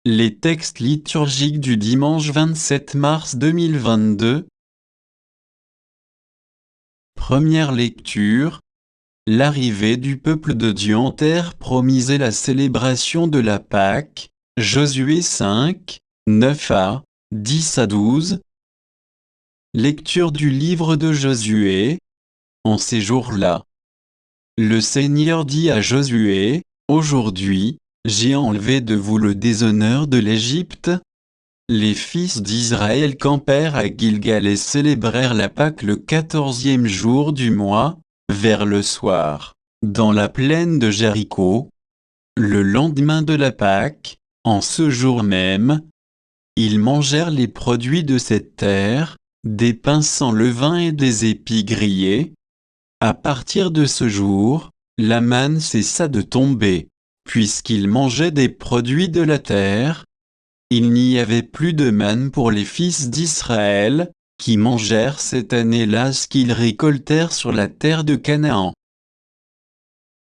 Les textes liturgiques du dimanche 27 mars 2022. Première lecture. L'arrivée du peuple de Dieu en terre promise et la célébration de la Pâque. Josué 5, 9a, 10-12. Lecture du livre de Josué. En ces jours-là, le Seigneur dit à Josué, « Aujourd'hui, j'ai enlevé de vous le déshonneur de l'Égypte. » Les fils d'Israël campèrent à Gilgal et célébrèrent la Pâque le 14e jour du mois, vers le soir, dans la plaine de Jéricho. Le lendemain de la Pâque, en ce jour même, ils mangèrent les produits de cette terre, des pains sans levain et des épis grillés. À partir de ce jour, la manne cessa de tomber, puisqu'ils mangeaient des produits de la terre. Il n'y avait plus de manne pour les fils d'Israël, qui mangèrent cette année-là ce qu'ils récoltèrent sur la terre de Canaan.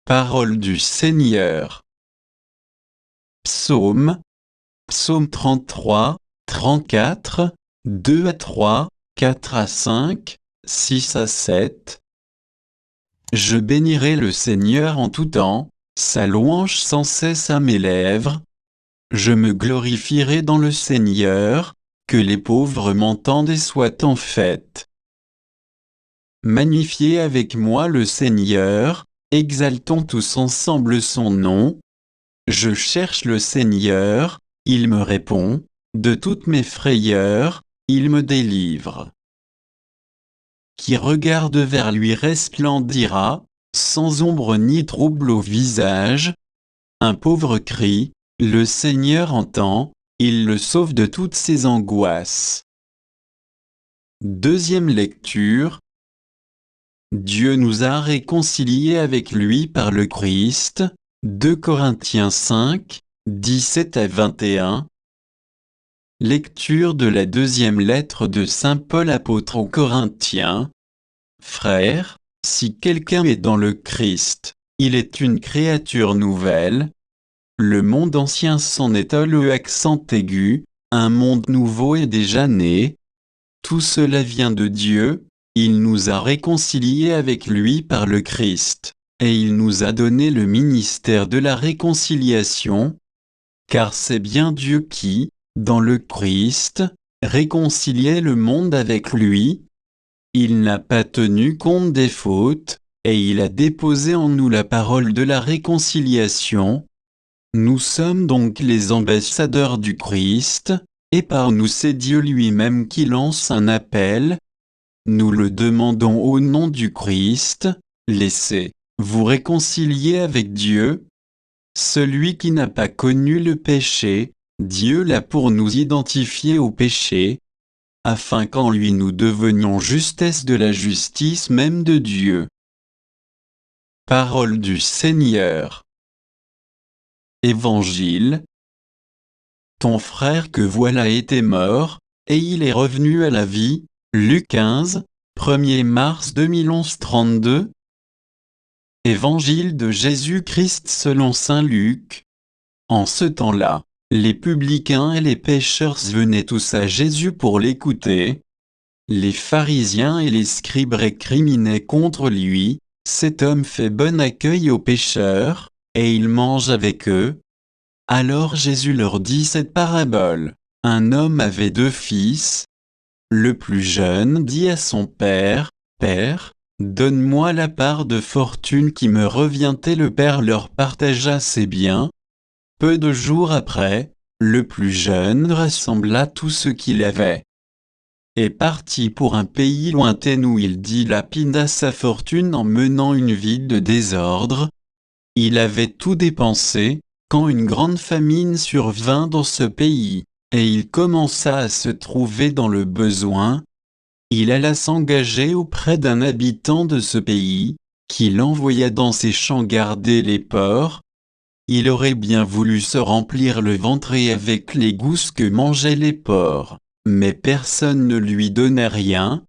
Parole du Seigneur. Psaume 33, 34, 2-3, 4-5, 6-7. Je bénirai le Seigneur en tout temps, sa louange sans cesse à mes lèvres. Je me glorifierai dans le Seigneur, que les pauvres m'entendent et soient en fête. Magnifiez avec moi le Seigneur, exaltons tous ensemble son nom. Je cherche le Seigneur, il me répond, de toutes mes frayeurs, il me délivre. Qui regarde vers lui resplendira, sans ombre ni trouble au visage. Un pauvre crie, le Seigneur entend, il le sauve de toutes ses angoisses. Deuxième lecture. Dieu nous a réconciliés avec lui par le Christ. 2 Corinthiens 5, 17-21. Lecture de la deuxième lettre de Saint Paul apôtre aux Corinthiens. Frères, si quelqu'un est dans le Christ, il est une créature nouvelle. Le monde ancien s'en est le accent aigu, un monde nouveau est déjà né. Tout cela vient de Dieu, il nous a réconciliés avec lui par le Christ, et il nous a donné le ministère de la réconciliation. Car c'est bien Dieu qui, dans le Christ, réconciliait le monde avec lui. Il n'a pas tenu compte des fautes, et il a déposé en nous la parole de la réconciliation. Nous sommes donc les ambassadeurs du Christ, et par nous c'est Dieu lui-même qui lance un appel. Nous le demandons au nom du Christ, laissez-vous réconcilier avec Dieu. Celui qui n'a pas connu le péché, Dieu l'a pour nous identifier au péché, afin qu'en lui nous devenions justesse de la justice même de Dieu. Parole du Seigneur. Évangile. Ton frère que voilà était mort, et il est revenu à la vie. Luc 15, 1er mars 2011 32. Évangile de Jésus-Christ selon saint Luc. En ce temps-là, les publicains et les pécheurs venaient tous à Jésus pour l'écouter. Les pharisiens et les scribes récriminaient contre lui. Cet homme fait bon accueil aux pécheurs, et il mange avec eux. Alors Jésus leur dit cette parabole. Un homme avait 2 fils. Le plus jeune dit à son père, « Père, donne-moi la part de fortune qui me revient. » Et le père leur partagea ses biens. Peu de jours après, le plus jeune rassembla tout ce qu'il avait et partit pour un pays lointain où il dilapida sa fortune en menant une vie de désordre. Il avait tout dépensé, quand une grande famine survint dans ce pays, et il commença à se trouver dans le besoin. Il alla s'engager auprès d'un habitant de ce pays, qui l'envoya dans ses champs garder les porcs. Il aurait bien voulu se remplir le ventre et avec les gousses que mangeaient les porcs, mais personne ne lui donnait rien.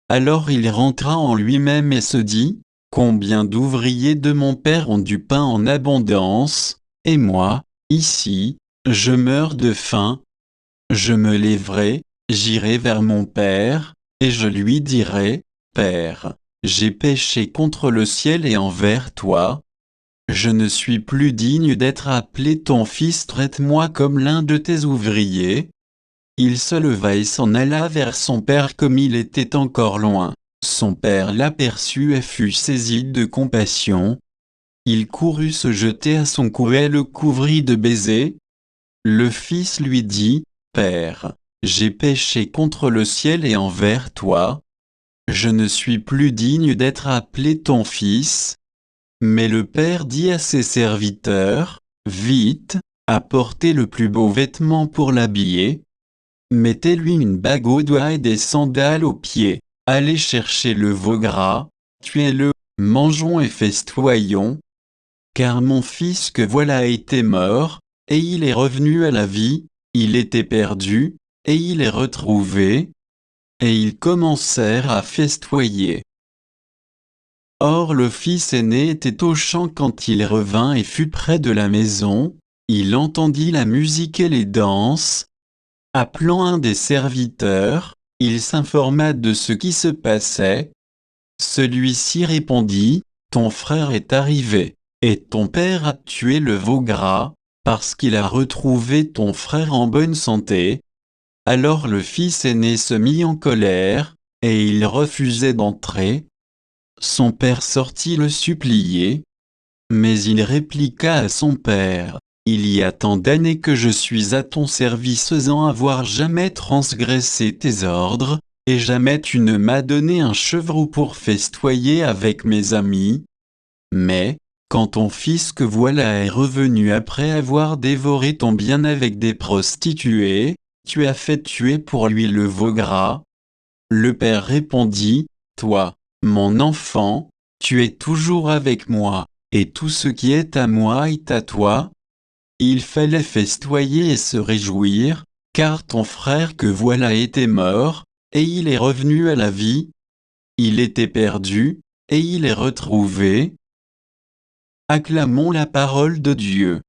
Alors il rentra en lui-même et se dit, « Combien d'ouvriers de mon père ont du pain en abondance, et moi, ici, je meurs de faim. Je me lèverai, j'irai vers mon père, et je lui dirai, Père, j'ai péché contre le ciel et envers toi. Je ne suis plus digne d'être appelé ton fils, traite-moi comme l'un de tes ouvriers. Il se leva et s'en alla vers son père comme il était encore loin. Son père l'aperçut et fut saisi de compassion. Il courut se jeter à son cou et le couvrit de baisers. Le fils lui dit, Père, j'ai péché contre le ciel et envers toi. Je ne suis plus digne d'être appelé ton fils. Mais le père dit à ses serviteurs, Vite, apportez le plus beau vêtement pour l'habiller. Mettez-lui une bague au doigt et des sandales aux pieds. Allez chercher le veau gras, tuez-le, mangeons et festoyons. Car mon fils que voilà était mort, et il est revenu à la vie, il était perdu, et il est retrouvé. Et ils commencèrent à festoyer. Or le fils aîné était au champ quand il revint et fut près de la maison, il entendit la musique et les danses. Appelant un des serviteurs, il s'informa de ce qui se passait. Celui-ci répondit, Ton frère est arrivé, et ton père a tué le veau gras, parce qu'il a retrouvé ton frère en bonne santé. Alors le fils aîné se mit en colère, et il refusait d'entrer. Son père sortit le supplier. Mais il répliqua à son père, Il y a tant d'années que je suis à ton service sans avoir jamais transgressé tes ordres, et jamais tu ne m'as donné un chevreau pour festoyer avec mes amis. Mais, quand ton fils que voilà est revenu après avoir dévoré ton bien avec des prostituées, tu as fait tuer pour lui le veau gras. Le père répondit, Toi, mon enfant, tu es toujours avec moi, et tout ce qui est à moi est à toi. Il fallait festoyer et se réjouir, car ton frère que voilà était mort, et il est revenu à la vie. Il était perdu, et il est retrouvé. Acclamons la parole de Dieu.